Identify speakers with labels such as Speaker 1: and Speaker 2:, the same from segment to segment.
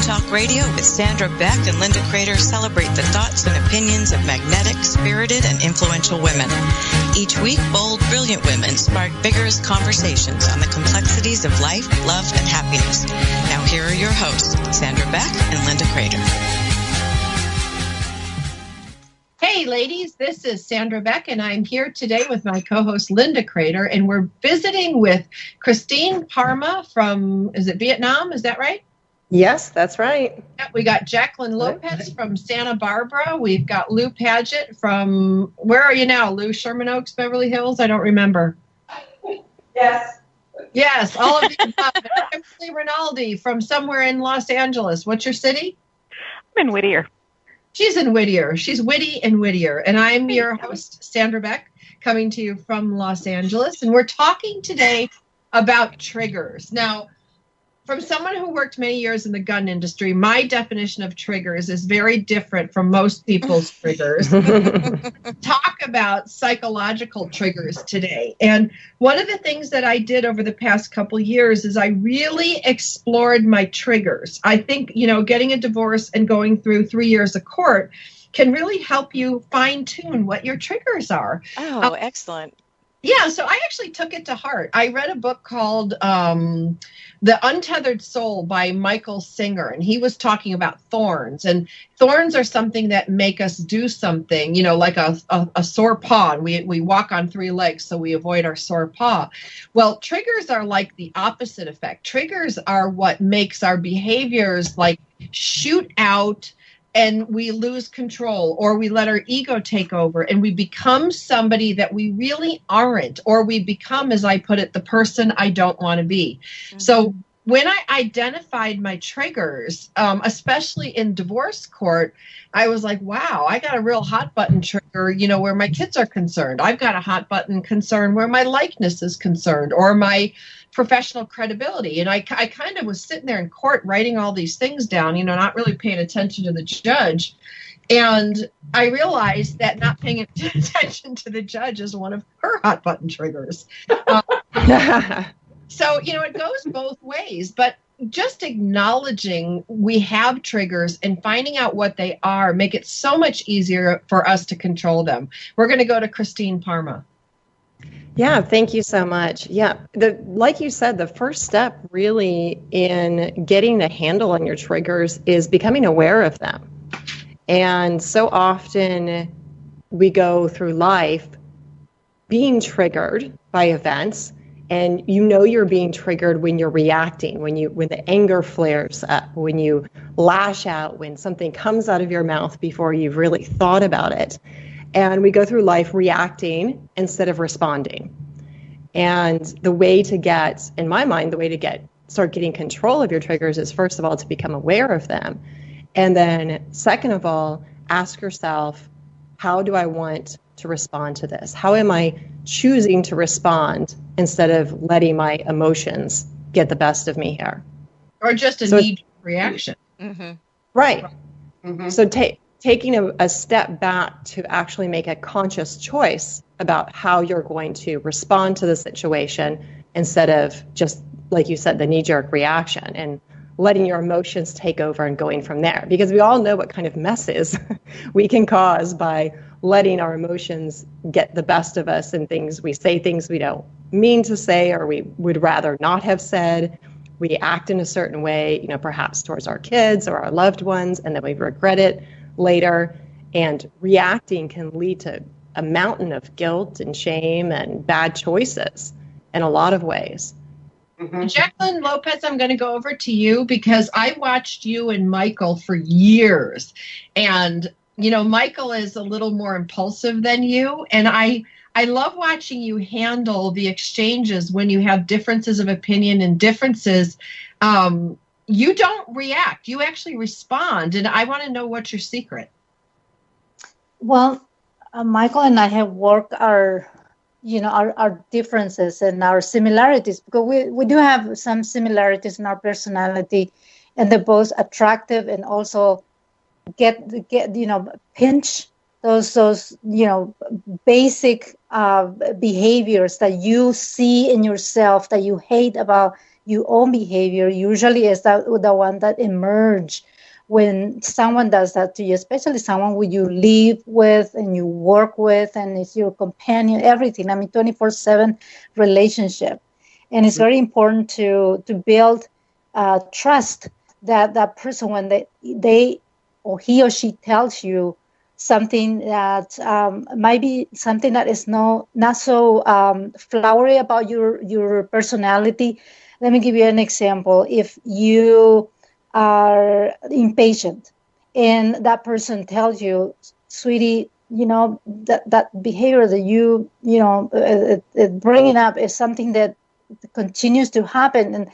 Speaker 1: Talk Radio with Sandra Beck and Linda Crater celebrate the thoughts and opinions of magnetic, spirited, and influential women. Each week, bold, brilliant women spark vigorous conversations on the complexities of life, love, and happiness. Now here are your hosts, Sandra Beck and Linda Crater.
Speaker 2: Hey ladies, this is Sandra Beck, and I'm here today with my co-host Linda Crater, and we're visiting with Christine Parma from, is it Vietnam? Is that right?
Speaker 3: Yes, that's right.
Speaker 2: Yeah, we got Jacqueline Lopez from Santa Barbara. We've got Lou Paget from, where are you now, Lou? Sherman Oaks, Beverly Hills? I don't remember. Yes, all of the above. And Emily Rinaldi from somewhere in Los Angeles. What's your city?
Speaker 4: I'm in Whittier.
Speaker 2: She's in Whittier. She's witty and Whittier. And I'm your host, Sandra Beck, coming to you from Los Angeles. And we're talking today about triggers. Now, from someone who worked many years in the gun industry, my definition of triggers is very different from most people's triggers. Talk about psychological triggers today. And one of the things that I did over the past couple years is I really explored my triggers. I think, getting a divorce and going through 3 years of court can really help you fine-tune what your triggers are.
Speaker 1: Oh, excellent.
Speaker 2: Yeah, so I actually took it to heart. I read a book called The Untethered Soul by Michael Singer, and he was talking about thorns. And thorns are something that make us do something, like a sore paw. And we walk on 3 legs, so we avoid our sore paw. Well, triggers are like the opposite effect. Triggers are what makes our behaviors like shoot out, and we lose control, or we let our ego take over, and we become somebody that we really aren't, or we become, as I put it, the person I don't want to be. Mm-hmm. So when I identified my triggers, especially in divorce court, I was like, wow, I got a real hot button trigger, where my kids are concerned. I've got a hot button concern where my likeness is concerned, or my professional credibility. And I kind of was sitting there in court writing all these things down, not really paying attention to the judge. And I realized that not paying attention to the judge is one of her hot button triggers. So, it goes both ways, but just acknowledging we have triggers and finding out what they are make it so much easier for us to control them. We're going to go to Christine Parma.
Speaker 3: Yeah, thank you so much. Yeah, like you said, the first step really in getting a handle on your triggers is becoming aware of them. And so often we go through life being triggered by events, and you're being triggered when you're reacting, when the anger flares up, when you lash out, when something comes out of your mouth before you've really thought about it. And we go through life reacting instead of responding. And the way to get, in my mind, start getting control of your triggers is, first of all, to become aware of them. And then second of all, ask yourself, how do I want to respond to this? How am I choosing to respond instead of letting my emotions get the best of me here?
Speaker 2: Or just a knee reaction.
Speaker 3: Mm-hmm. Right. Mm-hmm. So taking a step back to actually make a conscious choice about how you're going to respond to the situation instead of just, like you said, the knee-jerk reaction, and letting your emotions take over and going from there. Because we all know what kind of messes we can cause by letting our emotions get the best of us, and we say things we don't mean to say, or we would rather not have said. We act in a certain way, perhaps towards our kids or our loved ones, and then we regret it later. And reacting can lead to a mountain of guilt and shame and bad choices in a lot of ways.
Speaker 2: Mm-hmm. Jacqueline Lopez, I'm going to go over to you because I watched you and Michael for years. And, Michael is a little more impulsive than you. And I love watching you handle the exchanges when you have differences of opinion and differences. You don't react. You actually respond. And I want to know what's your secret.
Speaker 5: Well, Michael and I have worked our differences and our similarities, because we do have some similarities in our personality, and they're both attractive and also get pinch those basic behaviors that you see in yourself that you hate about your own behavior usually is the one that emerge when someone does that to you, especially someone who you live with and you work with and is your companion, everything. I mean, 24/7 relationship. And it's very important to build trust that person when they or he or she tells you something that might be something that is not so flowery about your personality. Let me give you an example. If you are impatient and that person tells you, sweetie, that behavior that you bringing up is something that continues to happen, and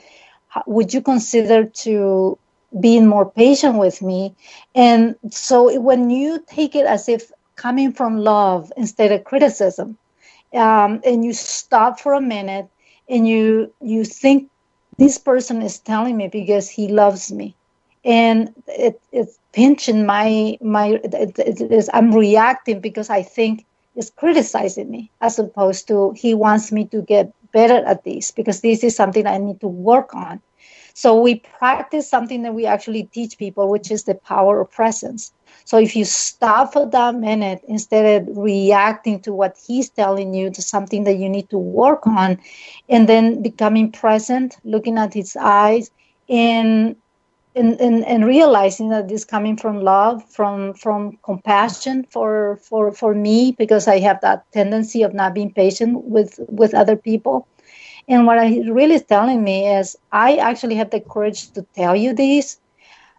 Speaker 5: would you consider to being more patient with me? And so when you take it as if coming from love instead of criticism, and you stop for a minute and you think, this person is telling me because he loves me, and it's pinching I'm reacting because I think it's criticizing me, as opposed to he wants me to get better at this because this is something I need to work on. So we practice something that we actually teach people, which is the power of presence. So if you stop for that minute, instead of reacting to what he's telling you, to something that you need to work on, and then becoming present, looking at his eyes, and realizing that this is coming from love, from compassion for me, because I have that tendency of not being patient with other people. And what he really is telling me is, I actually have the courage to tell you this.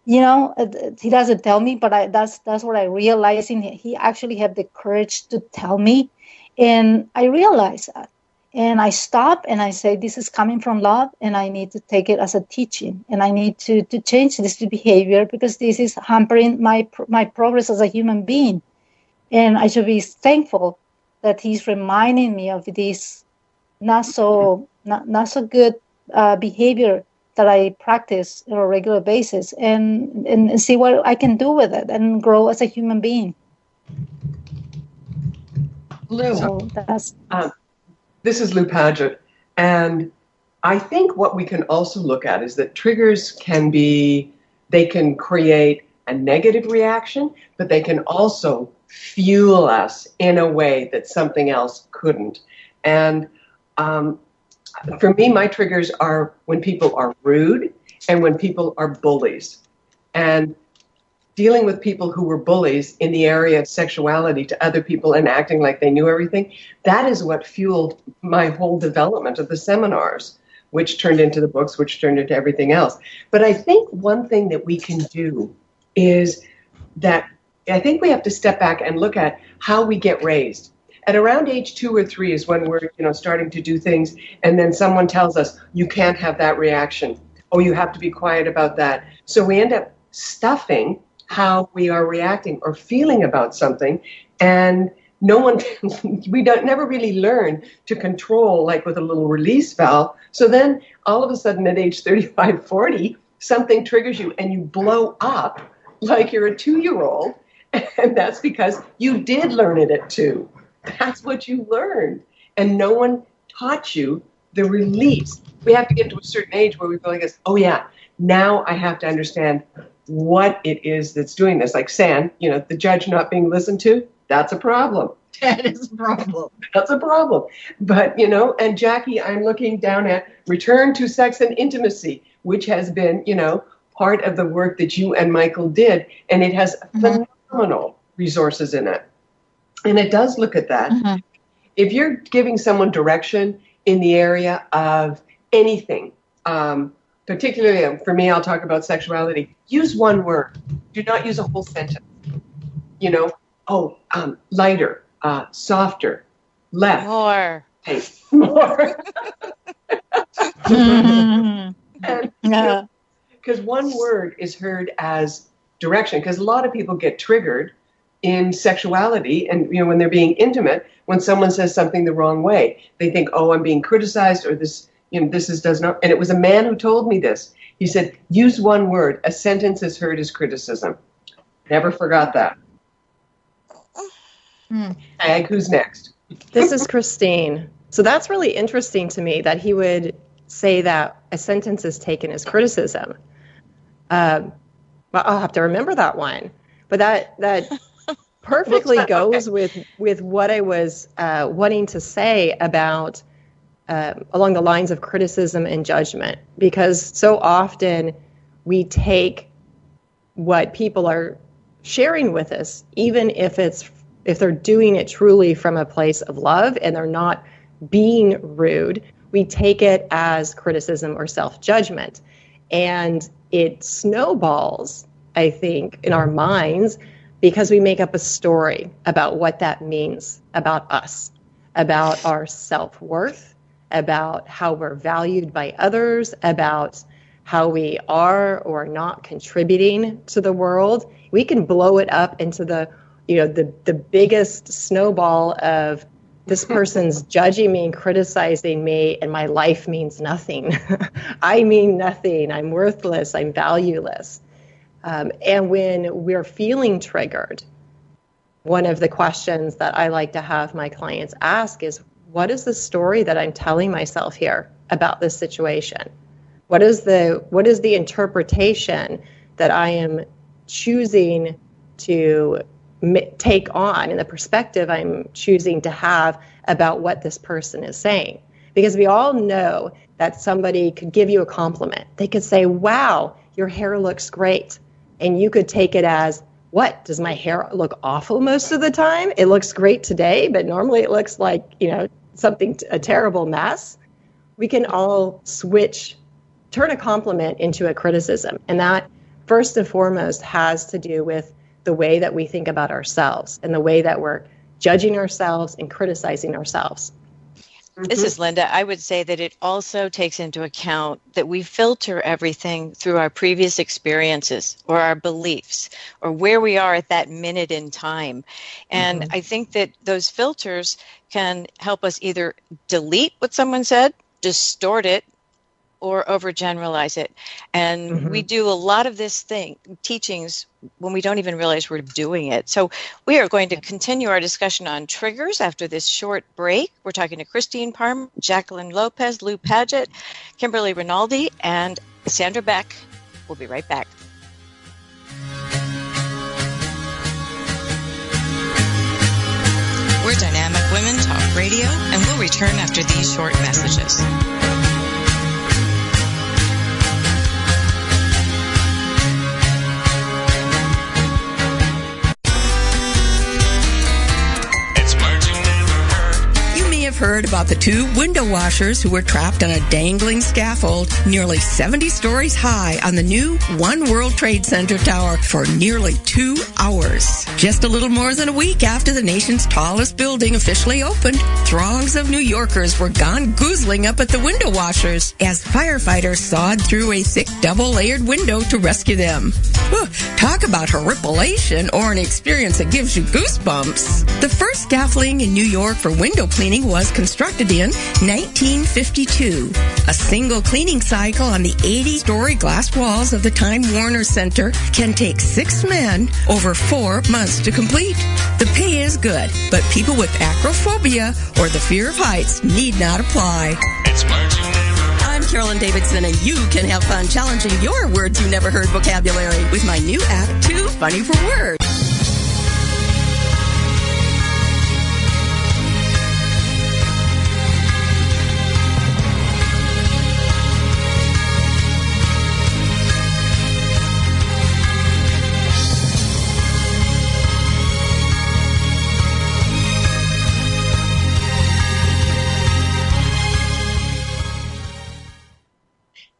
Speaker 5: He doesn't tell me, but that's what I realize. He actually had the courage to tell me. And I realize that. And I stop and I say, this is coming from love, and I need to take it as a teaching. And I need to change this behavior because this is hampering my progress as a human being. And I should be thankful that he's reminding me of this not so good behavior that I practice on a regular basis, and see what I can do with it and grow as a human being.
Speaker 2: Lou.
Speaker 5: So
Speaker 4: this is Lou Paget, and I think what we can also look at is that triggers can create a negative reaction, but they can also fuel us in a way that something else couldn't. And for me, my triggers are when people are rude and when people are bullies. And dealing with people who were bullies in the area of sexuality to other people and acting like they knew everything, that is what fueled my whole development of the seminars, which turned into the books, which turned into everything else. But I think one thing that we can do is that I think we have to step back and look at how we get raised. At around age 2 or 3 is when we're starting to do things, and then someone tells us, you can't have that reaction. Oh, you have to be quiet about that. So we end up stuffing how we are reacting or feeling about something, and we never really learn to control, like with a little release valve. So then all of a sudden at age 35, 40, something triggers you and you blow up like you're a 2-year-old, and that's because you did learn it at 2. That's what you learned. And no one taught you the release. We have to get to a certain age where we feel like, oh yeah, now I have to understand what it is that's doing this. Like San, the judge not being listened to, that's a problem.
Speaker 2: That is a problem.
Speaker 4: That's a problem. But, and Jackie, I'm looking down at Return to Sex and Intimacy, which has been, part of the work that you and Michael did. And it has phenomenal resources in it. And it does look at that. Mm-hmm. If you're giving someone direction in the area of anything, particularly for me, I'll talk about sexuality, use one word. Do not use a whole sentence. Lighter, softer, left.
Speaker 1: More.
Speaker 4: Hey, more. Because one word is heard as direction. Because a lot of people get triggered in sexuality, and when they're being intimate, when someone says something the wrong way, they think, oh, I'm being criticized, or this, does not. And it was a man who told me this. He said, use one word. A sentence is heard as criticism. Never forgot that. Ag, who's next?
Speaker 3: This is Christine. So that's really interesting to me that he would say that a sentence is taken as criticism. Well, I'll have to remember that one. But that perfectly goes with what I was wanting to say about along the lines of criticism and judgment, because so often we take what people are sharing with us, even if they're doing it truly from a place of love and they're not being rude, we take it as criticism or self-judgment. And it snowballs, I think, in our minds because we make up a story about what that means about us, about our self-worth, about how we're valued by others, about how we are or are not contributing to the world. We can blow it up into the biggest snowball of this person's judging me and criticizing me, and my life means nothing. I mean nothing. I'm worthless. I'm valueless. And when we're feeling triggered, one of the questions that I like to have my clients ask is, what is the story that I'm telling myself here about this situation? What is the interpretation that I am choosing to take on, and the perspective I'm choosing to have about what this person is saying? Because we all know that somebody could give you a compliment. They could say, wow, your hair looks great. And you could take it as, what, does my hair look awful most of the time? It looks great today, but normally it looks like, a terrible mess. We can all turn a compliment into a criticism. And that, first and foremost, has to do with the way that we think about ourselves and the way that we're judging ourselves and criticizing ourselves.
Speaker 1: This is Linda. I would say that it also takes into account that we filter everything through our previous experiences or our beliefs or where we are at that minute in time. And I think that those filters can help us either delete what someone said, distort it, or overgeneralize it. And we do a lot of this teachings when we don't even realize we're doing it. So we are going to continue our discussion on triggers after this short break. We're talking to Christine Parma, Jacqueline Lopez, Lou Paget, Kimberly Rinaldi, and Sandra Beck. We'll be right back. We're Dynamic Women Talk Radio, and we'll return after these short messages.
Speaker 6: Heard about the two window washers who were trapped on a dangling scaffold nearly 70 stories high on the new One World Trade Center tower for nearly 2 hours. Just a little more than a week after the nation's tallest building officially opened, throngs of New Yorkers were gone goozling up at the window washers as firefighters sawed through a thick double-layered window to rescue them. Talk about horripilation or an experience that gives you goosebumps. The first scaffolding in New York for window cleaning was constructed in 1952. A single cleaning cycle on the 80-story glass walls of the Time Warner Center can take 6 men over 4 months to complete. The pay is good, but people with acrophobia or the fear of heights need not apply. I'm Carolyn Davidson, and you can have fun challenging your words you never heard vocabulary with my new app, Too Funny for Words.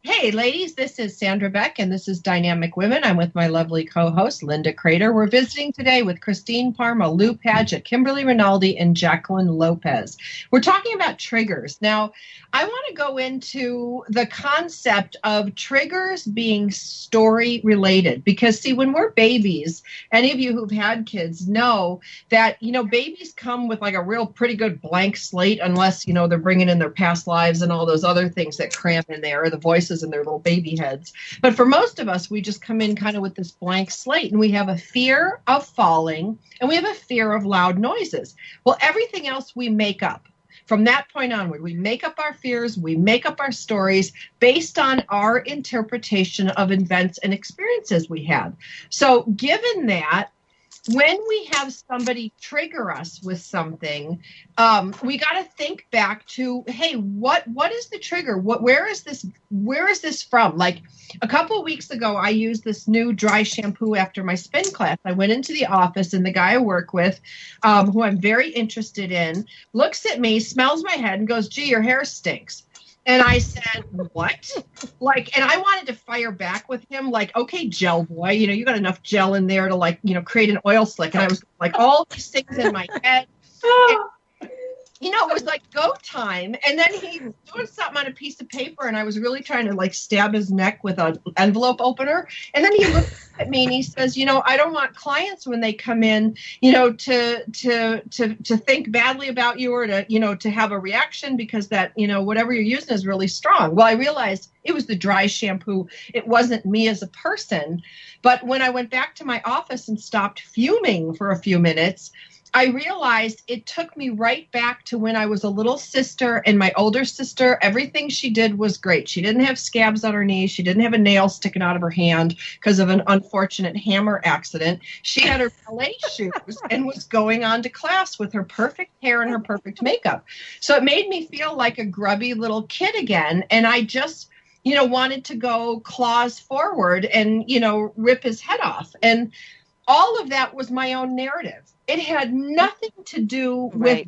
Speaker 2: Hey, ladies, this is Sandra Beck, and this is Dynamic Women. I'm with my lovely co-host, Linda Crater. We're visiting today with Christine Parma, Lou Paget, Kimberly Rinaldi, and Jacqueline Lopez. We're talking about triggers. Now, I want to go into the concept of triggers being story-related, because, see, when we're babies, any of you who've had kids know that, babies come with like a real pretty good blank slate, unless, they're bringing in their past lives and all those other things that cram in there, or the voices in their little baby heads. But for most of us, we just come in kind of with this blank slate, and we have a fear of falling, and we have a fear of loud noises. Well, everything else we make up. from that point onward, we make up our fears, we make up our stories based on our interpretation of events and experiences we had. So given that, when we have somebody trigger us with something, we got to think back to, hey, what is the trigger? Where is this from? Like a couple of weeks ago, I used this new dry shampoo after my spin class. I went into the office, and the guy I work with, who I'm very interested in, looks at me, smells my head, and goes, "Gee, your hair stinks." And I said, "What?" And I wanted to fire back with him, like, "Okay, gel boy, you got enough gel in there to create an oil slick." And I was like, all these things in my head. And, it was like go time. And then he was doing something on a piece of paper, and I was really trying to stab his neck with an envelope opener. And then he looked at me and he says, "I don't want clients when they come in, to think badly about you or to have a reaction because that, whatever you're using is really strong." Well, I realized it was the dry shampoo. It wasn't me as a person. But when I went back to my office and stopped fuming for a few minutes, I realized it took me right back to when I was a little sister, and my older sister, everything she did was great. She didn't have scabs on her knees. She didn't have a nail sticking out of her hand because of an unfortunate hammer accident. She had her ballet shoes and was going on to class with her perfect hair and her perfect makeup. So it made me feel like a grubby little kid again. And I just, wanted to go claws forward and, rip his head off. And all of that was my own narrative. It had nothing to do with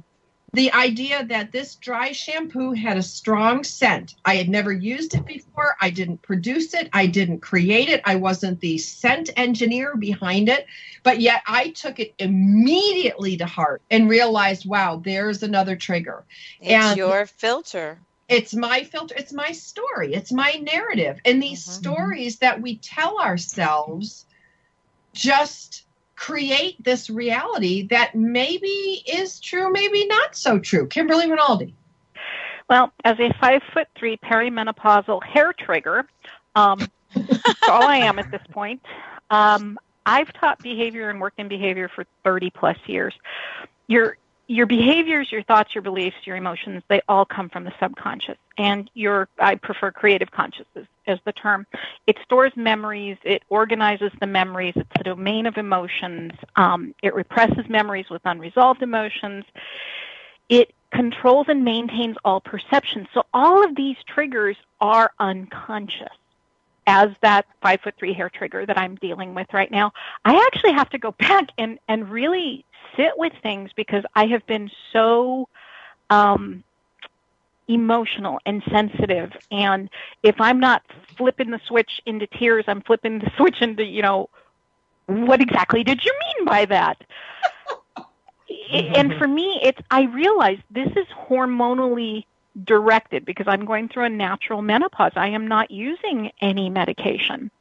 Speaker 2: the idea that this dry shampoo had a strong scent. I had never used it before. I didn't produce it. I didn't create it. I wasn't the scent engineer behind it. But yet I took it immediately to heart and realized, wow, there's another trigger.
Speaker 7: It's your filter.
Speaker 2: It's my filter. It's my story. It's my narrative. And these stories that we tell ourselves just create this reality that maybe is true, maybe not so true. Kimberly Rinaldi.
Speaker 8: Well, as a 5'3" perimenopausal hair trigger, that's all I am at this point. I've taught behavior and worked in behavior for 30 plus years. Your behaviors, your thoughts, your beliefs, your emotions, they all come from the subconscious. And I prefer creative consciousness as the term. It stores memories. It organizes the memories. It's a domain of emotions. It represses memories with unresolved emotions. It controls and maintains all perceptions. So all of these triggers are unconscious. As that 5'3" hair trigger that I'm dealing with right now, I actually have to go back and really sit with things because I have been so emotional and sensitive. And if I'm not flipping the switch into tears, I'm flipping the switch into, what exactly did you mean by that? And for me, I realize this is hormonally directed because I'm going through a natural menopause. I am not using any medication.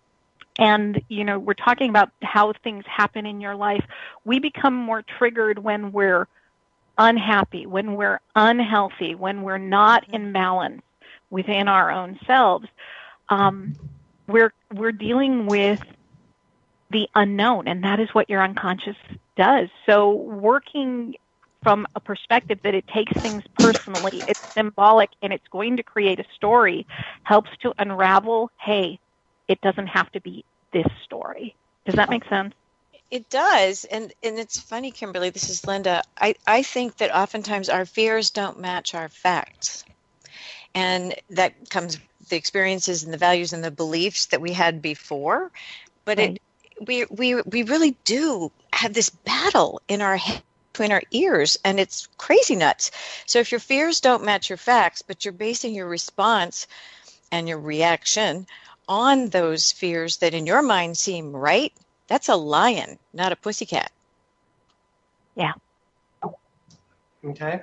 Speaker 8: And, we're talking about how things happen in your life. We become more triggered when we're unhappy, when we're unhealthy, when we're not in balance within our own selves. We're dealing with the unknown, and that is what your unconscious does. So working from a perspective that it takes things personally, it's symbolic, and it's going to create a story, helps to unravel, hey, it doesn't have to be this story. Does that make sense?
Speaker 7: It does. And it's funny, Kimberly, this is Linda. I think that oftentimes our fears don't match our facts. And that comes the experiences and the values and the beliefs that we had before. But right. we really do have this battle in our head, between our ears, and it's crazy nuts. So if your fears don't match your facts, but you're basing your response and your reaction on those fears that in your mind seem right, that's a lion, not a pussycat.
Speaker 8: Yeah.
Speaker 4: Okay.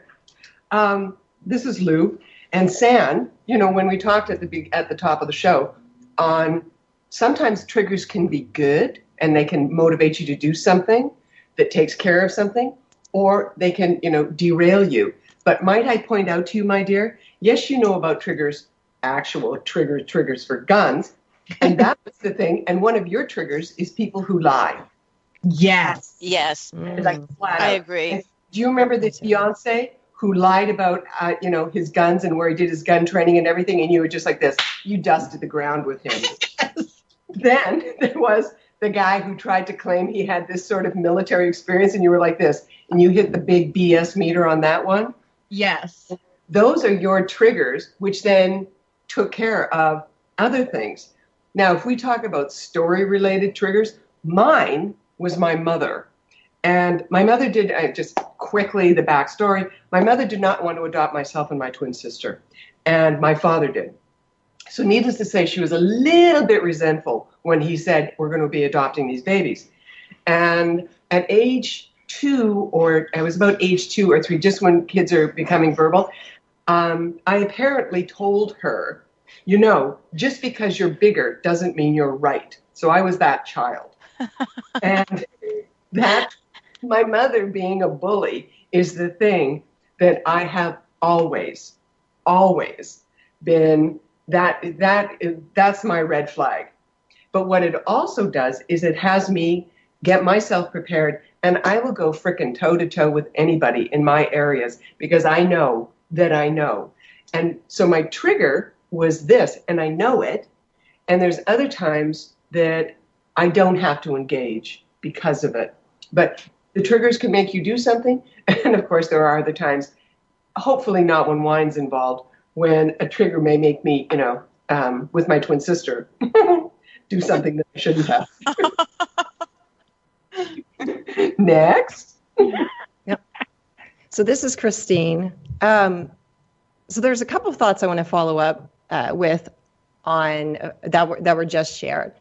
Speaker 4: This is Lou. And San, when we talked at the top of the show on sometimes triggers can be good and they can motivate you to do something that takes care of something, or they can, derail you. But might I point out to you, my dear, yes, you know about triggers, actual triggers for guns. And that was the thing. And one of your triggers is people who lie.
Speaker 2: Yes.
Speaker 7: Yes.
Speaker 4: Like flat
Speaker 7: I
Speaker 4: out.
Speaker 7: agree.
Speaker 4: And do you remember this Beyonce who lied about, his guns and where he did his gun training and everything, and you were just like this. You dusted the ground with him. Yes. Then there was the guy who tried to claim he had this sort of military experience, and you were like this, and you hit the big BS meter on that one.
Speaker 2: Yes.
Speaker 4: Those are your triggers, which then took care of other things. Now, if we talk about story-related triggers, mine was my mother. And my mother did, just quickly, the backstory, my mother did not want to adopt myself and my twin sister, and my father did. So needless to say, she was a little bit resentful when he said, we're going to be adopting these babies. And at age 2, or I was about age 2 or 3, just when kids are becoming verbal, I apparently told her, just because you're bigger doesn't mean you're right. So I was that child. And that, my mother being a bully, is the thing that I have always been, that's my red flag. But what it also does is it has me get myself prepared, and I will go frickin' toe-to-toe with anybody in my areas because I know that I know. And so my trigger was this, and I know it, and there's other times that I don't have to engage because of it. But the triggers can make you do something, and of course there are other times, hopefully not when wine's involved, when a trigger may make me, with my twin sister, do something that I shouldn't have. Next.
Speaker 3: Yep. So this is Christine. So there's a couple of thoughts I want to follow up with on that were just shared.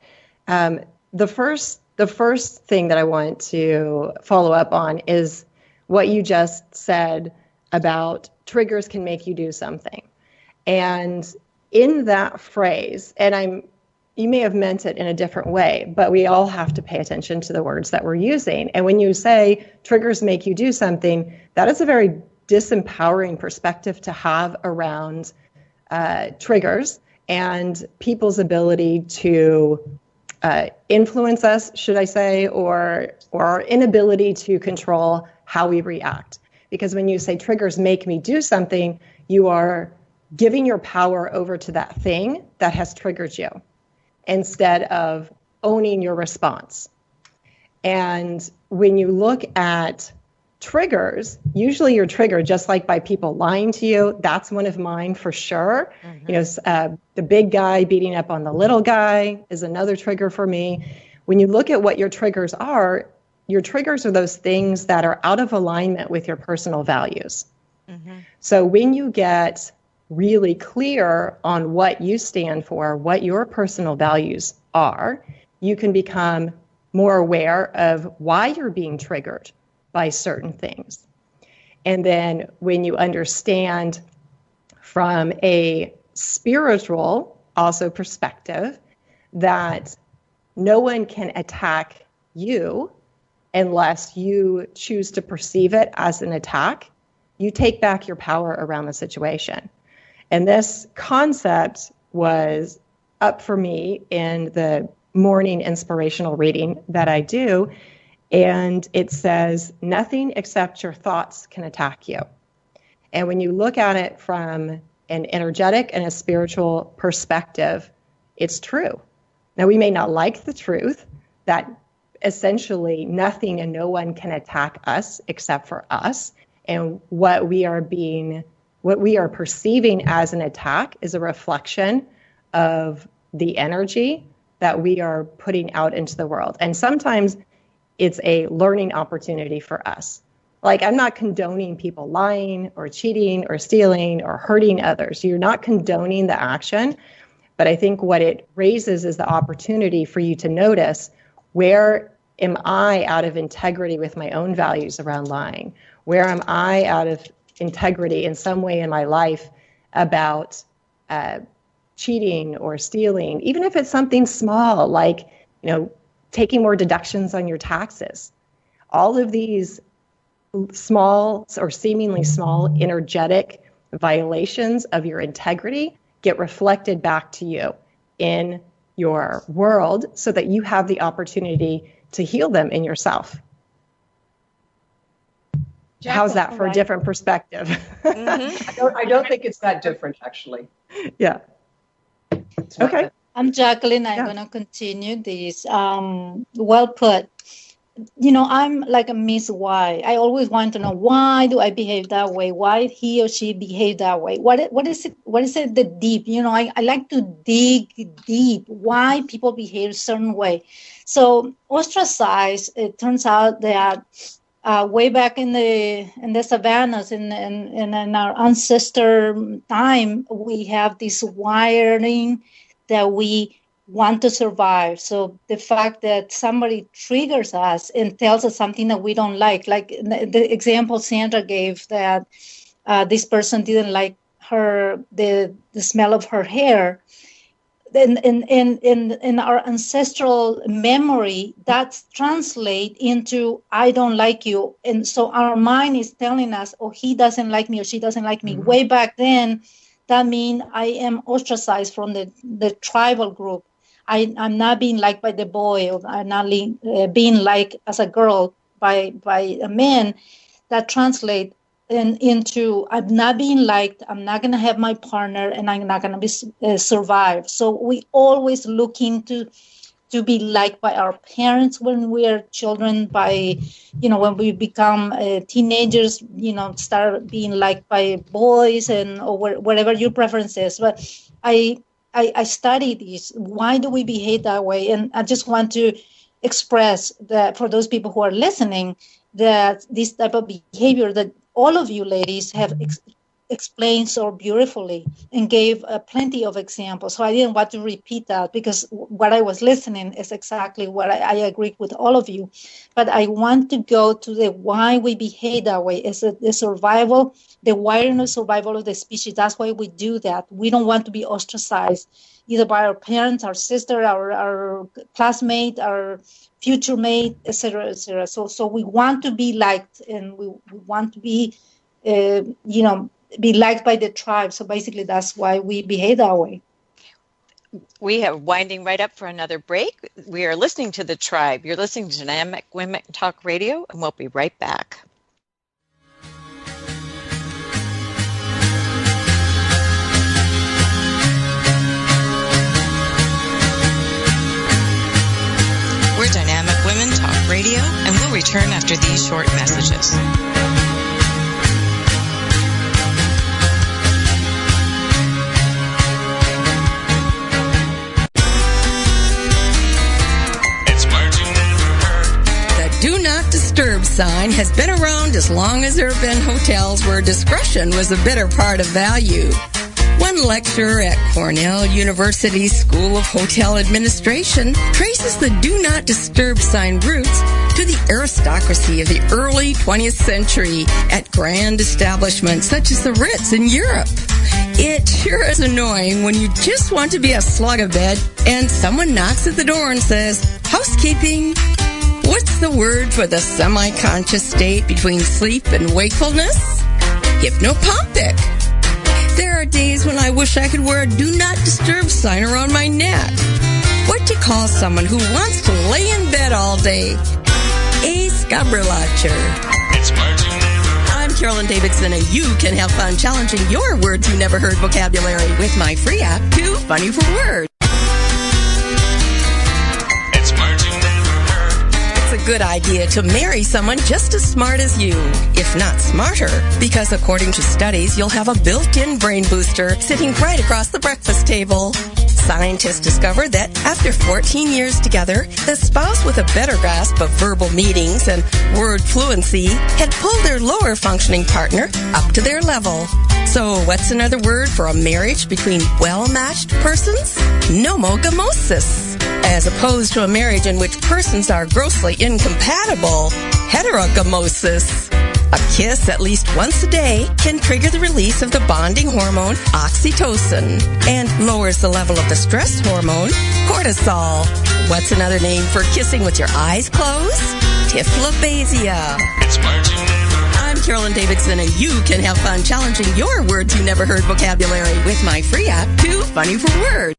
Speaker 3: The first thing that I want to follow up on is what you just said about triggers can make you do something. And in that phrase, and you may have meant it in a different way, but we all have to pay attention to the words that we're using. And when you say triggers make you do something, that is a very disempowering perspective to have around triggers and people's ability to influence us, should I say, or our inability to control how we react. Because when you say triggers make me do something, you are giving your power over to that thing that has triggered you instead of owning your response. And when you look at triggers, usually you're triggered just like by people lying to you. That's one of mine for sure. Mm-hmm. The big guy beating up on the little guy is another trigger for me. When you look at what your triggers are those things that are out of alignment with your personal values. Mm-hmm. So when you get really clear on what you stand for, what your personal values are, you can become more aware of why you're being triggered by certain things. And then when you understand from a spiritual also perspective that no one can attack you unless you choose to perceive it as an attack, you take back your power around the situation. And this concept was up for me in the morning inspirational reading that I do. And it says, nothing except your thoughts can attack you. And when you look at it from an energetic and a spiritual perspective, it's true. Now, we may not like the truth that essentially nothing and no one can attack us except for us. And what we are perceiving as an attack is a reflection of the energy that we are putting out into the world. And sometimes it's a learning opportunity for us. Like, I'm not condoning people lying or cheating or stealing or hurting others. You're not condoning the action. But I think what it raises is the opportunity for you to notice, where am I out of integrity with my own values around lying? Where am I out of integrity in some way in my life about cheating or stealing, even if it's something small, like, taking more deductions on your taxes. All of these small or seemingly small energetic violations of your integrity get reflected back to you in your world so that you have the opportunity to heal them in yourself. how's that for a different perspective?
Speaker 7: Mm-hmm.
Speaker 4: I don't think it's that different, actually.
Speaker 3: Yeah. Okay.
Speaker 5: I'm Jacqueline. I'm going to continue this. Well put. I'm like a Miss Why. I always want to know, why do I behave that way? Why he or she behave that way? What is it? What is it? The deep? I like to dig deep. Why people behave a certain way? So ostracized. It turns out that way back in the savannas, in our ancestor time, we have this wiring that we want to survive. So the fact that somebody triggers us and tells us something that we don't like the example Sandra gave, that this person didn't like the smell of her hair, then in our ancestral memory, that's translate into I don't like you. And so our mind is telling us, oh, he doesn't like me or she doesn't like me. Mm-hmm. Way back then, that means I am ostracized from the tribal group. I'm not being liked by the boy, or I'm not being liked as a girl by a man. That translate into I'm not being liked, I'm not going to have my partner, and I'm not going to survive. So we always looking to be liked by our parents when we are children, by, when we become teenagers, start being liked by boys or whatever your preference is. But I study this. Why do we behave that way? And I just want to express that for those people who are listening, that this type of behavior that all of you ladies have explained so beautifully and gave plenty of examples. So I didn't want to repeat that, because what I was listening is exactly what I agree with all of you. But I want to go to the why we behave that way. Is the survival, the wiring of survival of the species. That's why we do that. We don't want to be ostracized either by our parents, our sister, our classmate, our future mate, etc., etc. So we want to be liked, and we want to be, be liked by the tribe. So basically, that's why we behave that way.
Speaker 7: We are winding right up for another break. We are listening to The Tribe. You're listening to Dynamic Women Talk Radio, and we'll be right back. We're Dynamic Women Talk Radio, and we'll return after these short messages.
Speaker 6: Do Not Disturb sign has been around as long as there have been hotels where discretion was a better part of value. One lecturer at Cornell University's School of Hotel Administration traces the Do Not Disturb sign roots to the aristocracy of the early 20th century at grand establishments such as the Ritz in Europe. It sure is annoying when you just want to be a slug of bed and someone knocks at the door and says, "Housekeeping." What's the word for the semi-conscious state between sleep and wakefulness? Hypnopompic. There are days when I wish I could wear a Do Not Disturb sign around my neck. What do you call someone who wants to lay in bed all day? A scabrilacher. I'm Carolyn Davidson, and you can have fun challenging your words you never heard vocabulary with my free app, Too Funny for Words. A good idea to marry someone just as smart as you, if not smarter, because according to studies, you'll have a built-in brain booster sitting right across the breakfast table. Scientists discovered that after 14 years together, the spouse with a better grasp of verbal meanings and word fluency had pulled their lower functioning partner up to their level. So what's another word for a marriage between well-matched persons? Nomogamosis. As opposed to a marriage in which persons are grossly incompatible, heterogamosis. A kiss at least once a day can trigger the release of the bonding hormone oxytocin and lowers the level of the stress hormone cortisol. What's another name for kissing with your eyes closed? Tiflabasia. I'm Carolyn Davidson, and you can have fun challenging your words you never heard vocabulary with my free app, Too Funny for Words.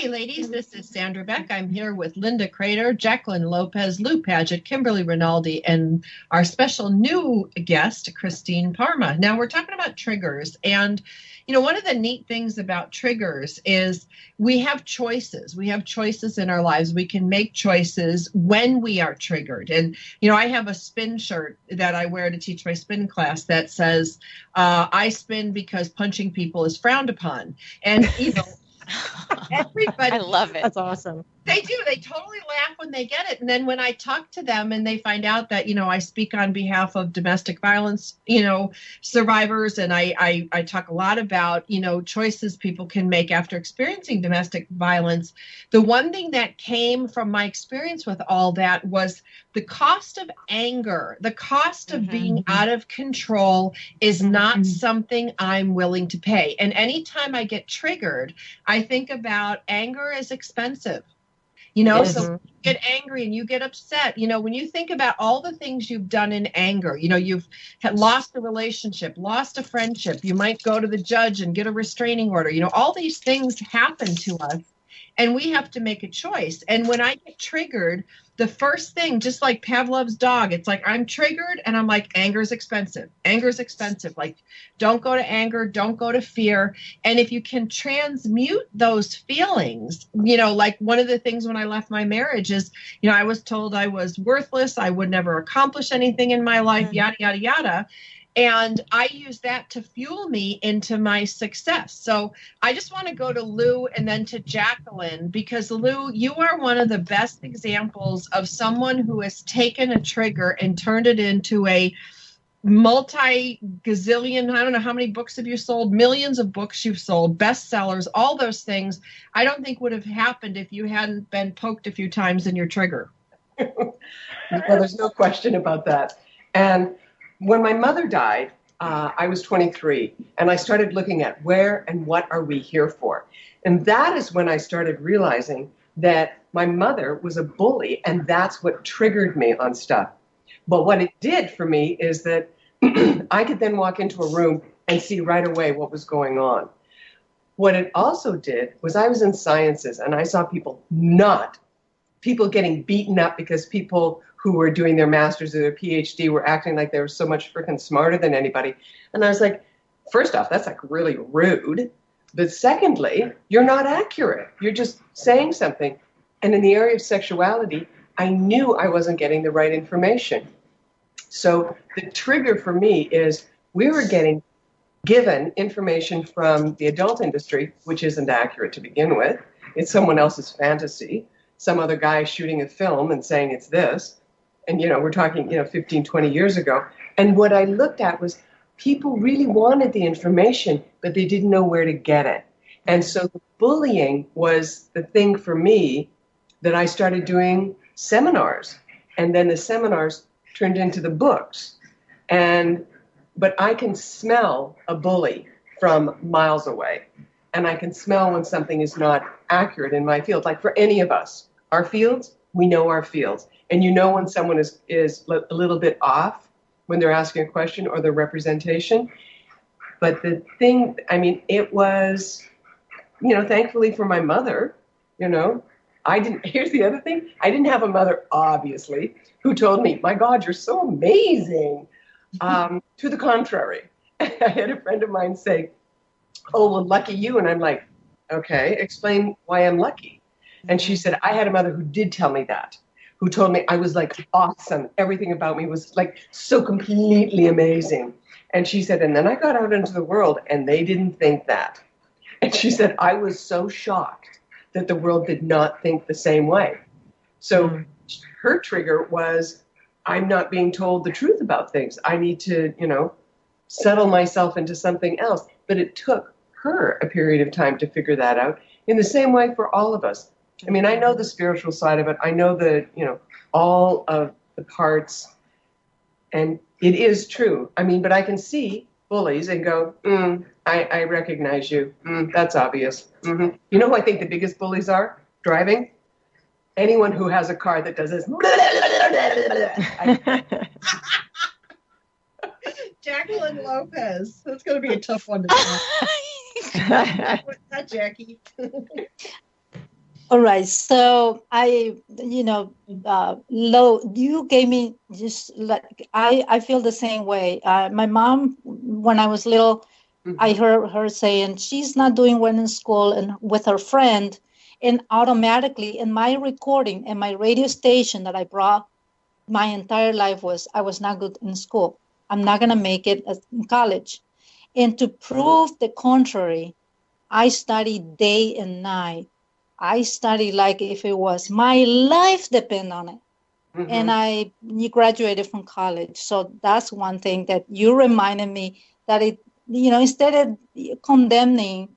Speaker 2: Hi, ladies. This is Sandra Beck. I'm here with Linda Crater, Jacqueline Lopez, Lou Paget, Kimberly Rinaldi, and our special new guest, Christine Parma. Now, we're talking about triggers. And, you know, one of the neat things about triggers is we have choices. We have choices in our lives. We can make choices when we are triggered. And, you know, I have a spin shirt that I wear to teach my spin class that says, I spin because punching people is frowned upon. And, you know, everybody,
Speaker 7: I love it.
Speaker 3: That's awesome.
Speaker 2: They do. They totally laugh when they get it. And then when I talk to them and they find out that, you know, I speak on behalf of domestic violence, you know, survivors, and I talk a lot about, you know, choices people can make after experiencing domestic violence. The one thing that came from my experience with all that was the cost of anger, the cost of being out of control is not something I'm willing to pay. And anytime I get triggered, I think about anger is expensive. You know, so you get angry and you get upset. You know, when you think about all the things you've done in anger, you know, you've lost a relationship, lost a friendship. You might go to the judge and get a restraining order. You know, all these things happen to us and we have to make a choice. And when I get triggered, the first thing, just like Pavlov's dog, it's like I'm triggered and I'm like, anger is expensive. Anger is expensive. Like, don't go to anger. Don't go to fear. And if you can transmute those feelings, you know, like one of the things when I left my marriage is, you know, I was told I was worthless. I would never accomplish anything in my life, yada, yada, yada. And I use that to fuel me into my success. So I just want to go to Lou and then to Jacqueline, because Lou, you are one of the best examples of someone who has taken a trigger and turned it into a multi-gazillion, I don't know how many books have you sold, millions of books you've sold, bestsellers, all those things I don't think would have happened if you hadn't been poked a few times in your trigger.
Speaker 4: Well, there's no question about that. And when my mother died, I was 23, and I started looking at where and what are we here for? And that is when I started realizing that my mother was a bully, and that's what triggered me on stuff. But what it did for me is that I could then walk into a room and see right away what was going on. What it also did was I was in sciences, and I saw people getting beaten up because people who were doing their master's or their PhD were acting like they were so much freaking smarter than anybody. And I was like, first off, that's like really rude. But secondly, you're not accurate. You're just saying something. And in the area of sexuality, I knew I wasn't getting the right information. So the trigger for me is we were getting given information from the adult industry, which isn't accurate to begin with. It's someone else's fantasy. Some other guy shooting a film and saying it's this. And, you know, we're talking, 15, 20 years ago. And what I looked at was people really wanted the information, but they didn't know where to get it. And so the bullying was the thing for me that I started doing seminars. And then the seminars turned into the books. But I can smell a bully from miles away. And I can smell when something is not accurate in my field. Like for any of us, our fields, we know our fields. And you know when someone is a little bit off when they're asking a question or their representation. But the thing, it was, thankfully for my mother, here's the other thing. I didn't have a mother, obviously, who told me, my God, you're so amazing. To the contrary, I had a friend of mine say, oh, well, lucky you. And I'm like, okay, explain why I'm lucky. And she said, I had a mother who did tell me that, who told me I was like awesome. Everything about me was like so completely amazing. And she said, and then I got out into the world and they didn't think that. And she said, I was so shocked that the world did not think the same way. So her trigger was, I'm not being told the truth about things. I need to, settle myself into something else. But it took her a period of time to figure that out in the same way for all of us. I mean, I know the spiritual side of it. I know the, all of the parts. And it is true. But I can see bullies and go, I recognize you. That's obvious. Mm-hmm. You know who I think the biggest bullies are? Driving. Anyone who has a car that does this.
Speaker 2: Jacqueline Lopez. That's going to be a tough one to talk. What's that, Jackie?
Speaker 5: All right. So you gave me just like, I feel the same way. My mom, when I was little, I heard her saying she's not doing well in school and with her friend. And automatically in my recording and my radio station that I brought my entire life was, I was not good in school. I'm not going to make it in college. And to prove the contrary, I studied day and night. I studied like if it was my life depend on it. And I graduated from college. So that's one thing that you reminded me, that it, instead of condemning,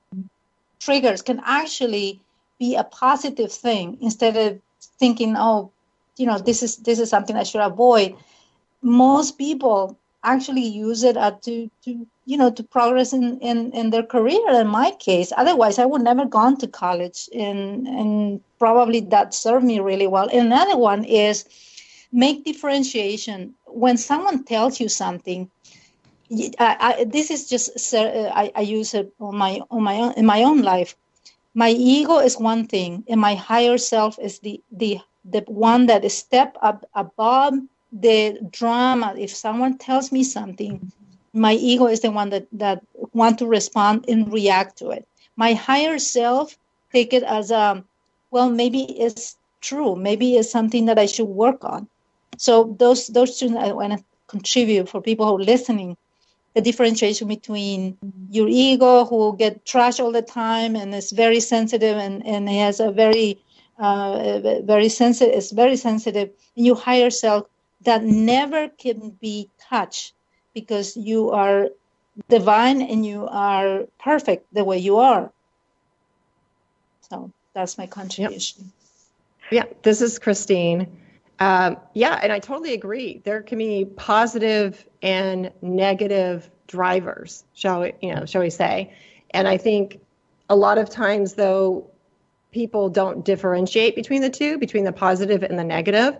Speaker 5: triggers can actually be a positive thing instead of thinking, oh, this is something I should avoid. Most people actually use it to progress in their career. In my case, otherwise I would never gone to college, and probably that served me really well. And another one is make differentiation. When someone tells you something, this is just I use it on my own in my own life. My ego is one thing, and my higher self is the one that is step up above the drama. If someone tells me something, my ego is the one that want to respond and react to it. My higher self take it as well, maybe it's true. Maybe it's something that I should work on. So those two I want to contribute for people who are listening. The differentiation between your ego, who get trashed all the time and is very sensitive and has a very sensitive, is very sensitive, and your higher self that never can be touched because you are divine and you are perfect the way you are. So that's my contribution.
Speaker 3: Yeah, this is Christine. And I totally agree. There can be positive and negative drivers, shall we say. And I think a lot of times, though, people don't differentiate between the two, between the positive and the negative.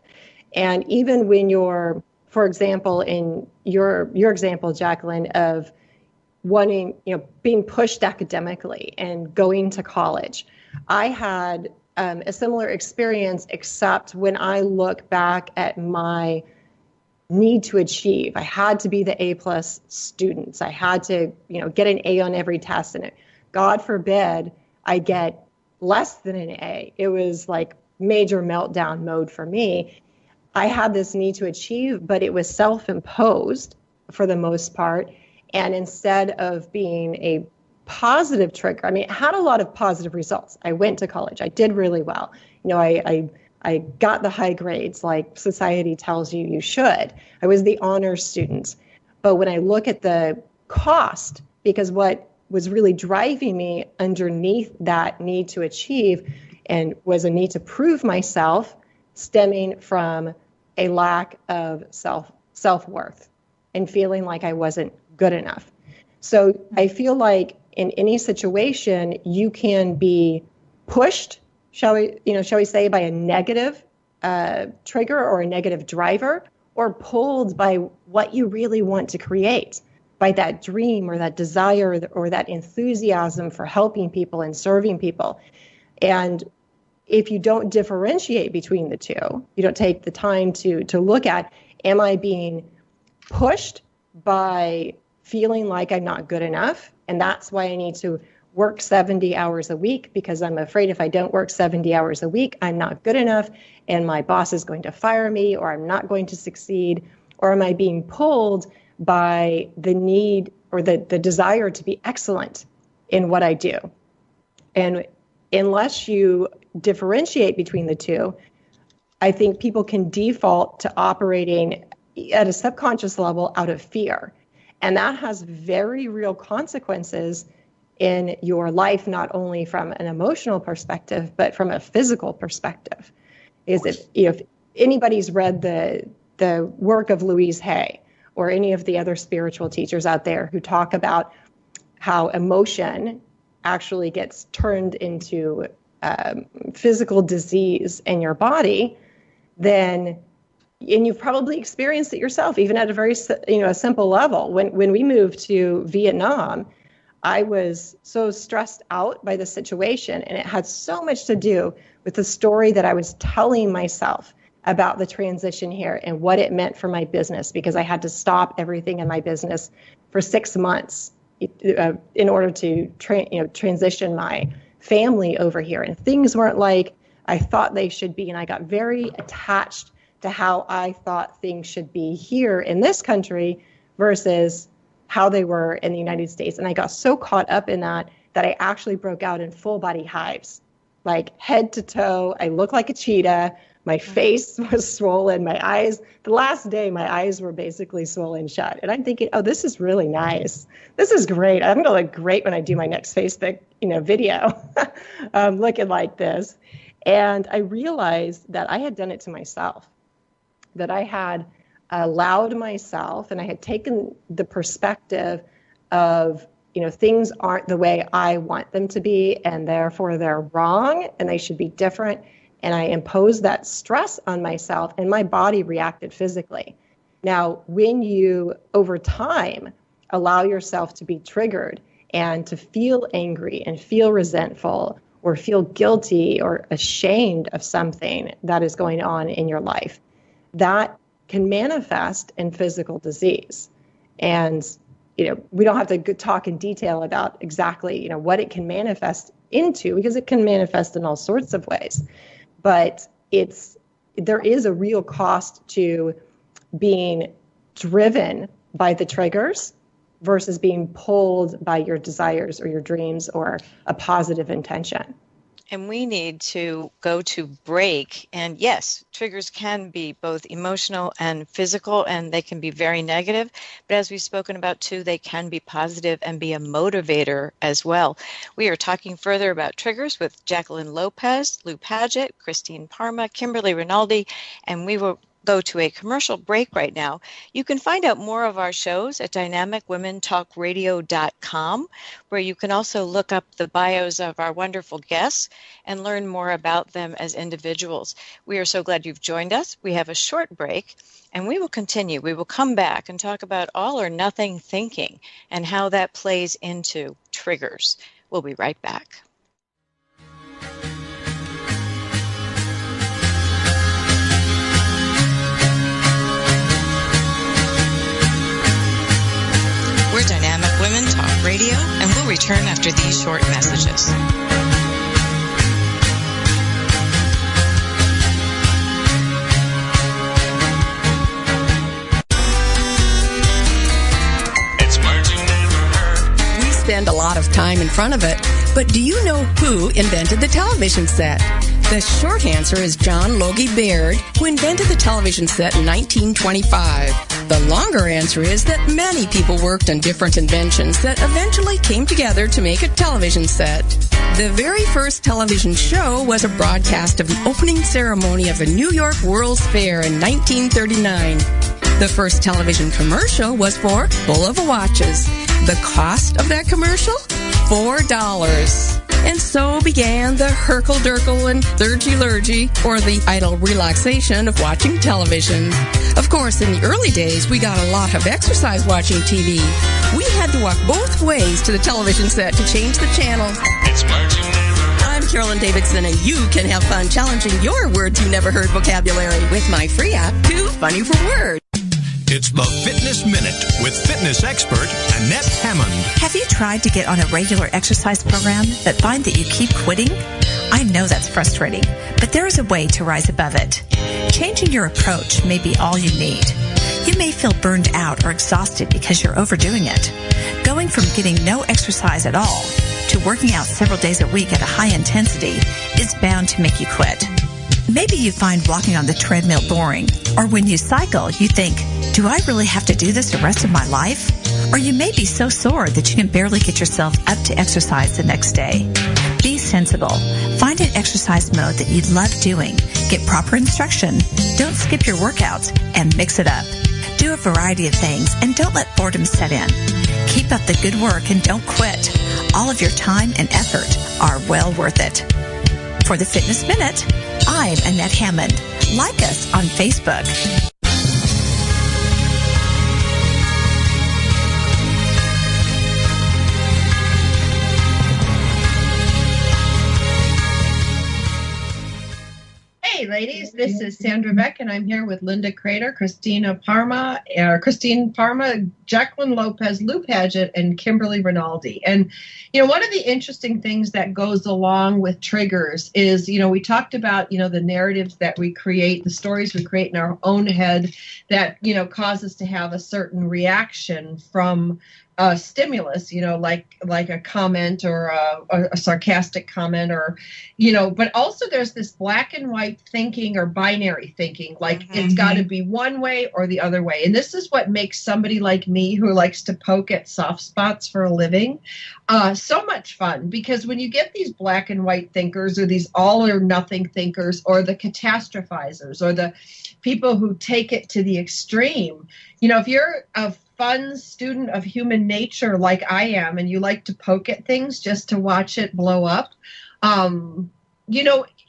Speaker 3: And even when you're, for example, in your example, Jacqueline, of wanting, being pushed academically and going to college, I had a similar experience, except when I look back at my need to achieve, I had to be the A+ students. I had to, get an A on every test, and God forbid I get less than an A. It was like major meltdown mode for me. I had this need to achieve, but it was self-imposed for the most part. And instead of being a positive trigger, it had a lot of positive results. I went to college. I did really well. I got the high grades like society tells you should. I was the honors student. But when I look at the cost, because what was really driving me underneath that need to achieve and was a need to prove myself, stemming from a lack of self-worth and feeling like I wasn't good enough. So I feel like in any situation, you can be pushed, shall we say, by a negative trigger or a negative driver, or pulled by what you really want to create, by that dream or that desire or that enthusiasm for helping people and serving people. And if you don't differentiate between the two, you don't take the time to look at, am I being pushed by feeling like I'm not good enough? And that's why I need to work 70 hours a week, because I'm afraid if I don't work 70 hours a week, I'm not good enough and my boss is going to fire me, or I'm not going to succeed? Or am I being pulled by the need or the desire to be excellent in what I do? And unless you differentiate between the two, I think people can default to operating at a subconscious level out of fear. And that has very real consequences in your life, not only from an emotional perspective, but from a physical perspective. If anybody's read the work of Louise Hay or any of the other spiritual teachers out there who talk about how emotion actually gets turned into physical disease in your body, and you've probably experienced it yourself, even at a very a simple level. When we moved to Vietnam, I was so stressed out by the situation, and it had so much to do with the story that I was telling myself about the transition here and what it meant for my business, because I had to stop everything in my business for 6 months in order to transition my family over here. And things weren't like I thought they should be. And I got very attached to how I thought things should be here in this country versus how they were in the United States. And I got so caught up in that I actually broke out in full body hives, like head to toe. I looked like a cheetah. My face was swollen. My eyes, the last day, my eyes were basically swollen shut. And I'm thinking, oh, this is really nice. This is great. I'm going to look great when I do my next Facebook, video, looking like this. And I realized that I had done it to myself, that I had allowed myself, and I had taken the perspective of, things aren't the way I want them to be, and therefore they're wrong, and they should be different. And I imposed that stress on myself, and my body reacted physically. Now, when you, over time, allow yourself to be triggered and to feel angry and feel resentful or feel guilty or ashamed of something that is going on in your life, that can manifest in physical disease. And, we don't have to talk in detail about exactly, what it can manifest into, because it can manifest in all sorts of ways. But there is a real cost to being driven by the triggers versus being pulled by your desires or your dreams or a positive intention.
Speaker 7: And we need to go to break. And yes, triggers can be both emotional and physical, and they can be very negative. But as we've spoken about too, they can be positive and be a motivator as well. We are talking further about triggers with Jacqueline Lopez, Lou Paget, Christine Parma, Kimberly Rinaldi, and we will go to a commercial break right now. You can find out more of our shows at dynamicwomentalkradio.com, where you can also look up the bios of our wonderful guests and learn more about them as individuals. We are so glad you've joined us. We have a short break, and we will continue. We will come back and talk about all or nothing thinking and how that plays into triggers. We'll be right back.
Speaker 1: We're Dynamic Women Talk Radio, and we'll return after these short messages.
Speaker 6: We spend a lot of time in front of it, but do you know who invented the television set? The short answer is John Logie Baird, who invented the television set in 1925. The longer answer is that many people worked on different inventions that eventually came together to make a television set. The very first television show was a broadcast of the opening ceremony of the New York World's Fair in 1939. The first television commercial was for Bulova watches. The cost of that commercial? $4. And so began the herkle-durkle and thurgy-lurgy, or the idle relaxation of watching television. Of course, in the early days, we got a lot of exercise watching TV. We had to walk both ways to the television set to change the channel. I'm Carolyn Davidson, and you can have fun challenging your words you never heard vocabulary with my free app, Too Funny for Words.
Speaker 9: It's the Fitness Minute with fitness expert Annette Hammond.
Speaker 10: Have you tried to get on a regular exercise program but find that you keep quitting? I know that's frustrating, but there is a way to rise above it. Changing your approach may be all you need. You may feel burned out or exhausted because you're overdoing it. Going from getting no exercise at all to working out several days a week at a high intensity is bound to make you quit. Maybe you find walking on the treadmill boring, or when you cycle, you think, do I really have to do this the rest of my life? Or you may be so sore that you can barely get yourself up to exercise the next day. Be sensible. Find an exercise mode that you love doing. Get proper instruction. Don't skip your workouts and mix it up. Do a variety of things and don't let boredom set in. Keep up the good work and don't quit. All of your time and effort are well worth it. For the Fitness Minute, I'm Annette Hammond. Like us on Facebook.
Speaker 2: Hey, ladies, this is Sandra Beck, and I'm here with Linda Crater, Christine Parma, Jacqueline Lopez, Lou Paget, and Kimberly Rinaldi. And, one of the interesting things that goes along with triggers is, we talked about, the narratives that we create, the stories we create in our own head that, cause us to have a certain reaction from stimulus, like a comment or a sarcastic comment, or, but also there's this black and white thinking or binary thinking, like it's got to be one way or the other way. And this is what makes somebody like me who likes to poke at soft spots for a living so much fun, because when you get these black and white thinkers, or these all or nothing thinkers, or the catastrophizers, or the people who take it to the extreme, if you're a fun student of human nature like I am, and you like to poke at things just to watch it blow up,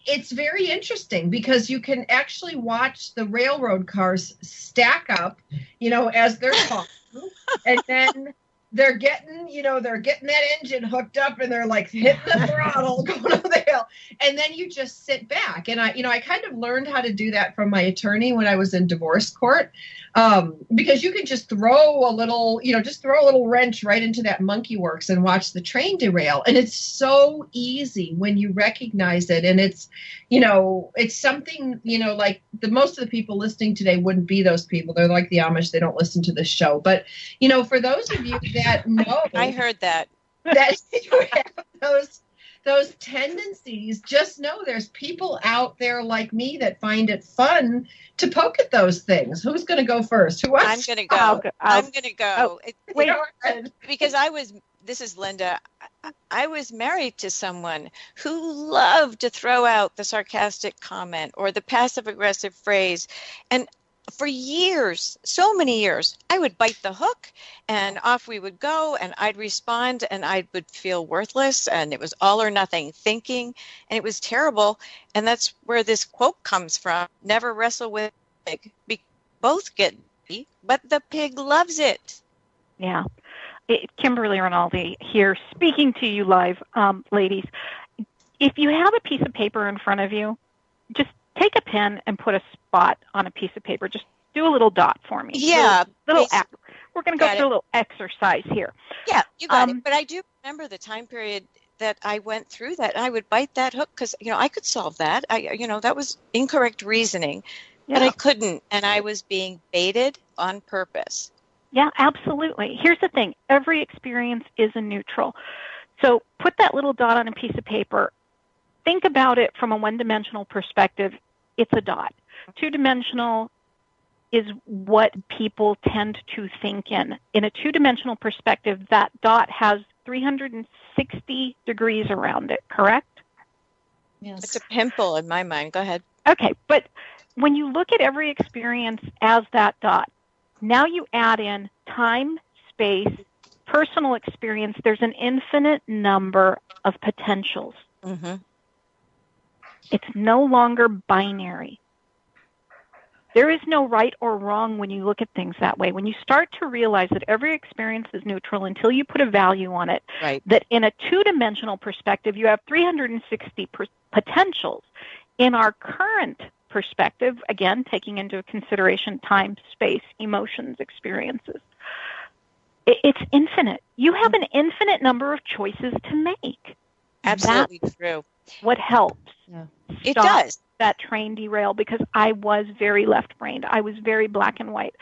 Speaker 2: it's very interesting, because you can actually watch the railroad cars stack up, as they're talking, and then they're getting that engine hooked up, and they're like hitting the throttle going over the hill. And then you just sit back. And I kind of learned how to do that from my attorney when I was in divorce court. Because you can just throw a little wrench right into that monkey works and watch the train derail. And it's so easy when you recognize it. And it's, it's something, like most of the people listening today wouldn't be those people. They're like the Amish. They don't listen to this show. But, for those of you that know.
Speaker 7: I heard that
Speaker 2: you have those tendencies, just know there's people out there like me that find it fun to poke at those things. Who's going to go first? Who wants?
Speaker 7: I'm going to go. I'm going to go.
Speaker 2: Wait,
Speaker 7: because this is Linda. I was married to someone who loved to throw out the sarcastic comment or the passive-aggressive phrase. And for years, so many years, I would bite the hook and off we would go, and I'd respond and I would feel worthless, and it was all or nothing thinking, and it was terrible. And that's where this quote comes from: never wrestle with a pig. Both get me, but the pig loves it.
Speaker 8: Yeah. Kimberly Rinaldi here, speaking to you live, ladies. If you have a piece of paper in front of you, just take a pen and put a spot on a piece of paper. Just do a little dot for me.
Speaker 7: Yeah.
Speaker 8: We're going to go through a little exercise here.
Speaker 7: Yeah, you got it. But I do remember the time period that I went through that. I would bite that hook because, I could solve that. That was incorrect reasoning, but I couldn't. And I was being baited on purpose.
Speaker 8: Yeah, absolutely. Here's the thing. Every experience is a neutral. So put that little dot on a piece of paper. Think about it from a one-dimensional perspective. It's a dot. Two-dimensional is what people tend to think in. In a two-dimensional perspective, that dot has 360 degrees around it, correct?
Speaker 7: Yes. It's a pimple in my mind. Go ahead.
Speaker 8: Okay, but when you look at every experience as that dot, now you add in time, space, personal experience. There's an infinite number of potentials.
Speaker 7: Mm-hmm.
Speaker 8: It's no longer binary. There is no right or wrong when you look at things that way. When you start to realize that every experience is neutral until you put a value on it,
Speaker 7: right,
Speaker 8: that in a two-dimensional perspective, you have 360 potentials. In our current perspective, again, taking into consideration time, space, emotions, experiences, it's infinite. You have an infinite number of choices to make.
Speaker 7: Absolutely true.
Speaker 8: What helps?
Speaker 7: Yeah. It does.
Speaker 8: That train derail, because I was very left-brained. I was very black and white.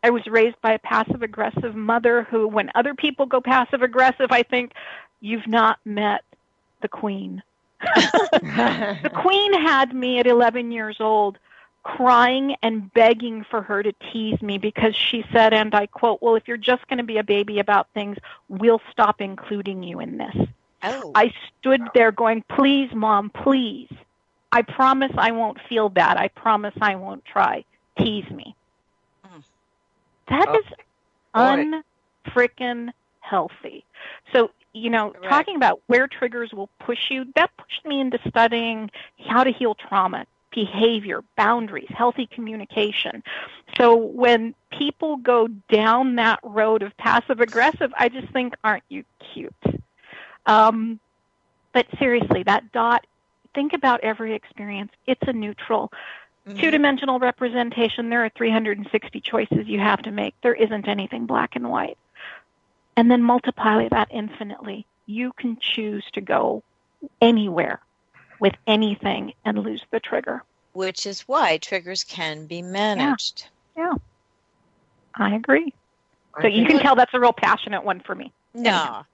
Speaker 8: I was raised by a passive-aggressive mother who, when other people go passive-aggressive, I think, you've not met the queen. The queen had me at 11 years old crying and begging for her to tease me because she said, and I quote, well, if you're just going to be a baby about things, we'll stop including you in this.
Speaker 7: Oh.
Speaker 8: I stood there going, please, Mom, please. I promise I won't feel bad. I promise I won't try. Tease me. That is unfrickin' healthy. So,
Speaker 7: Correct.
Speaker 8: Talking about where triggers will push you, that pushed me into studying how to heal trauma, behavior, boundaries, healthy communication. So when people go down that road of passive-aggressive, I just think, aren't you cute? But seriously, that dot think about every experience. It's a neutral. Two-dimensional representation, there are 360 choices you have to make. There isn't anything black and white. And then multiply that infinitely. You can choose to go anywhere with anything and lose the trigger.
Speaker 7: Which is why triggers can be managed.
Speaker 8: Yeah. I agree. So you can tell that's a real passionate one for me.
Speaker 7: No.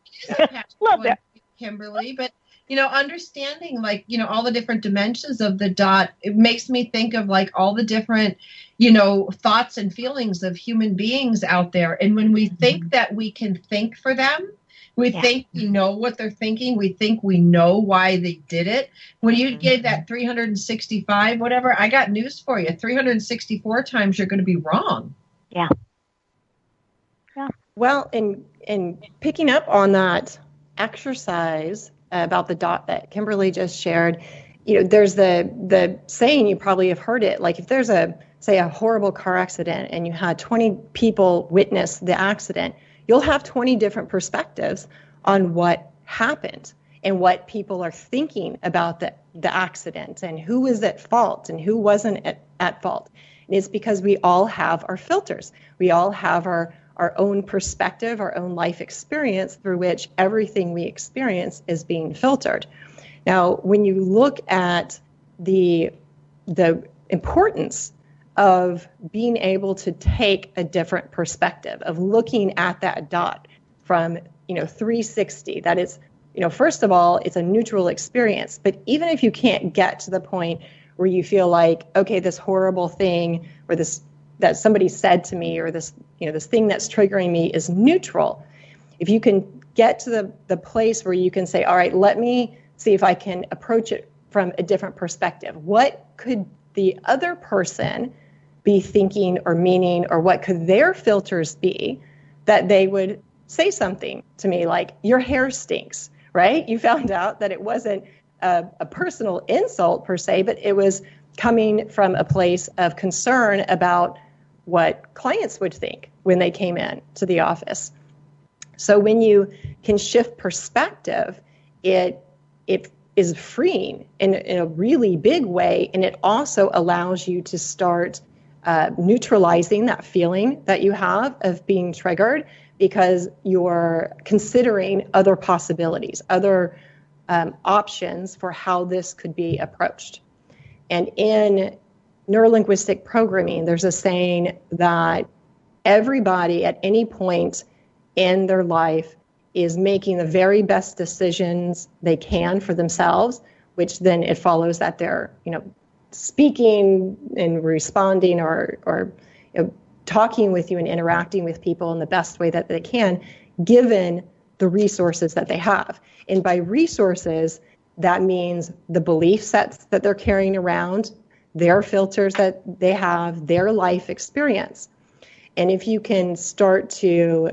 Speaker 8: Love that.
Speaker 2: Kimberly, but understanding all the different dimensions of the dot, it makes me think of all the different, thoughts and feelings of human beings out there. And when we think that we can think for them, we think we know what they're thinking. We think we know why they did it. When you gave that 365, whatever, I got news for you. 364 times you're going to be wrong.
Speaker 8: Yeah.
Speaker 3: Well, in picking up on that exercise about the dot that Kimberly just shared, there's the saying, you probably have heard it, if there's a horrible car accident and you had 20 people witness the accident, you'll have 20 different perspectives on what happened and what people are thinking about the accident and who was at fault and who wasn't at fault. And it's because we all have our filters. We all have our own perspective, our own life experience through which everything we experience is being filtered. Now, when you look at the importance of being able to take a different perspective, of looking at that dot from 360, that is, first of all, it's a neutral experience. But even if you can't get to the point where you feel like, okay, this horrible thing or this that somebody said to me or this this thing that's triggering me is neutral, if you can get to the place where you can say, all right, let me see if I can approach it from a different perspective. What could the other person be thinking or meaning, or what could their filters be that they would say something to me like, your hair stinks, right? You found out that it wasn't a personal insult per se, but it was coming from a place of concern about what clients would think when they came in to the office. So when you can shift perspective, it is freeing in a really big way, and it also allows you to start neutralizing that feeling that you have of being triggered, because you're considering other possibilities, other options for how this could be approached. And in neurolinguistic programming, there's a saying that everybody at any point in their life is making the very best decisions they can for themselves, which then it follows that they're, speaking and responding or talking with you and interacting with people in the best way that they can, given the resources that they have. And by resources, that means the belief sets that they're carrying around, their filters that they have, their life experience. And if you can start to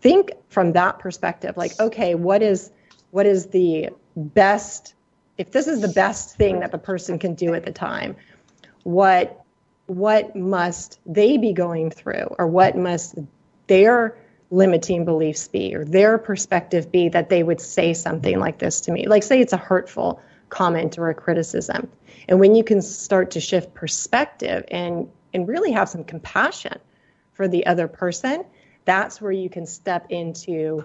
Speaker 3: think from that perspective, like, okay, what is the best, if this is the best thing that the person can do at the time, what must they be going through, or what must their limiting beliefs be, or their perspective be, that they would say something like this to me? Like, say it's a hurtful comment or a criticism. And when you can start to shift perspective and really have some compassion for the other person, that's where you can step into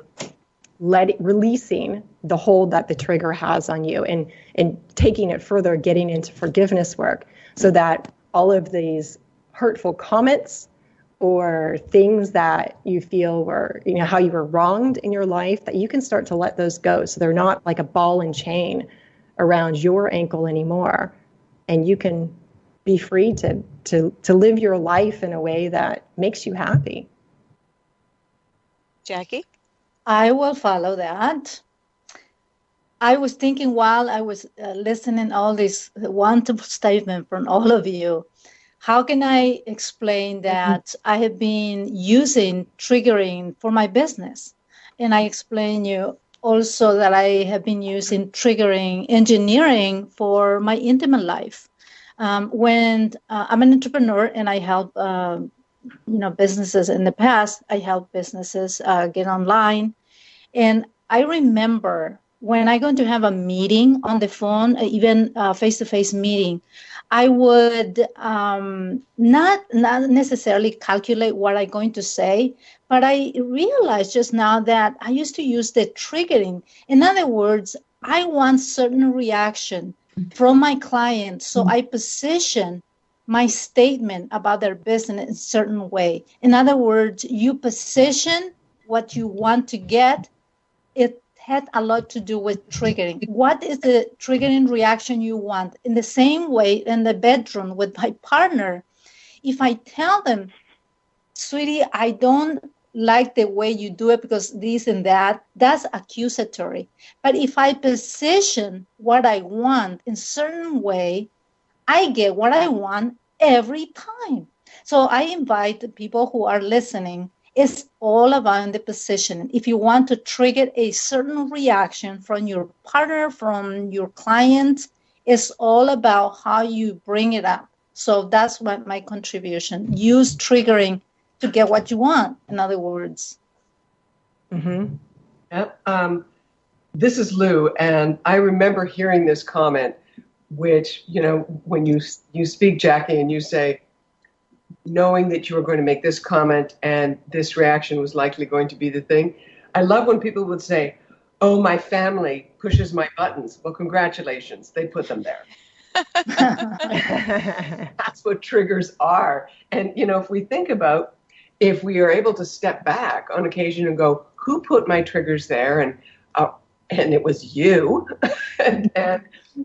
Speaker 3: releasing the hold that the trigger has on you, and taking it further, getting into forgiveness work, so that all of these hurtful comments or things that you feel were, how you were wronged in your life, that you can start to let those go, so they're not like a ball and chain around your ankle anymore, and you can be free to live your life in a way that makes you happy.
Speaker 7: Jackie?
Speaker 5: I will follow that. I was thinking while I was listening all this wonderful statement from all of you, how can I explain that I have been using triggering for my business? And I explain you also that I have been using triggering engineering for my intimate life. When I'm an entrepreneur and I help businesses in the past, I help businesses get online. And I remember when I'm going to have a meeting on the phone, even a face-to-face meeting, I would not necessarily calculate what I'm going to say, but I realized just now that I used to use the triggering. In other words, I want certain reaction from my client, so I position my statement about their business in a certain way. In other words, you position what you want to get. It had a lot to do with triggering. What is the triggering reaction you want? In the same way, in the bedroom with my partner, if I tell them, sweetie, I don't like the way you do it because this and that, that's accusatory. But if I position what I want in a certain way, I get what I want every time. So I invite the people who are listening, it's all about the positioning. If you want to trigger a certain reaction from your partner, from your client, it's all about how you bring it up. So that's what my contribution. Use triggering to get what you want, in other words.
Speaker 4: Mm-hmm. Yep. This is Lou, and I remember hearing this comment, which, you know, when you speak, Jackie, and you say, knowing that you were going to make this comment and this reaction was likely going to be the thing. I love when people would say, oh, my family pushes my buttons. Well, congratulations. They put them there. That's what triggers are. And, you know, if we think about, if we are able to step back on occasion and go, who put my triggers there? And it was you, and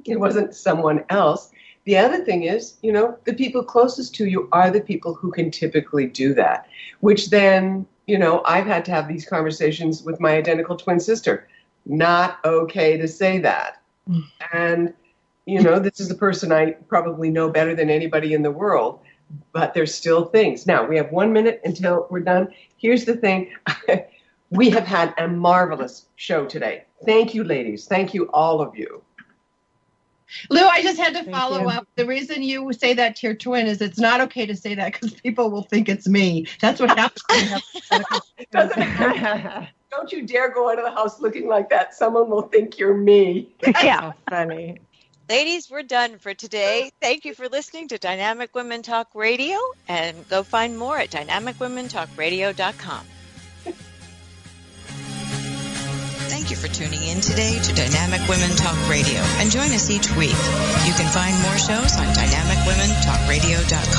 Speaker 4: it wasn't someone else. The other thing is, you know, the people closest to you are the people who can typically do that, which then, you know, I've had to have these conversations with my identical twin sister. Not okay to say that. And, you know, this is a person I probably know better than anybody in the world, but there's still things. Now, we have 1 minute until we're done. Here's the thing. We have had a marvelous show today. Thank you, ladies. Thank you, all of you.
Speaker 2: Lou, I just had to follow up. The reason you say that to your twin is it's not okay to say that because people will think it's me. That's what happens.
Speaker 4: Don't you dare go out of the house looking like that. Someone will think you're me.
Speaker 3: Yeah, funny.
Speaker 7: Ladies, we're done for today. Thank you for listening to Dynamic Women Talk Radio, and go find more at dynamicwomentalkradio.com.
Speaker 1: Thank you for tuning in today to Dynamic Women Talk Radio, and join us each week. You can find more shows on dynamicwomentalkradio.com.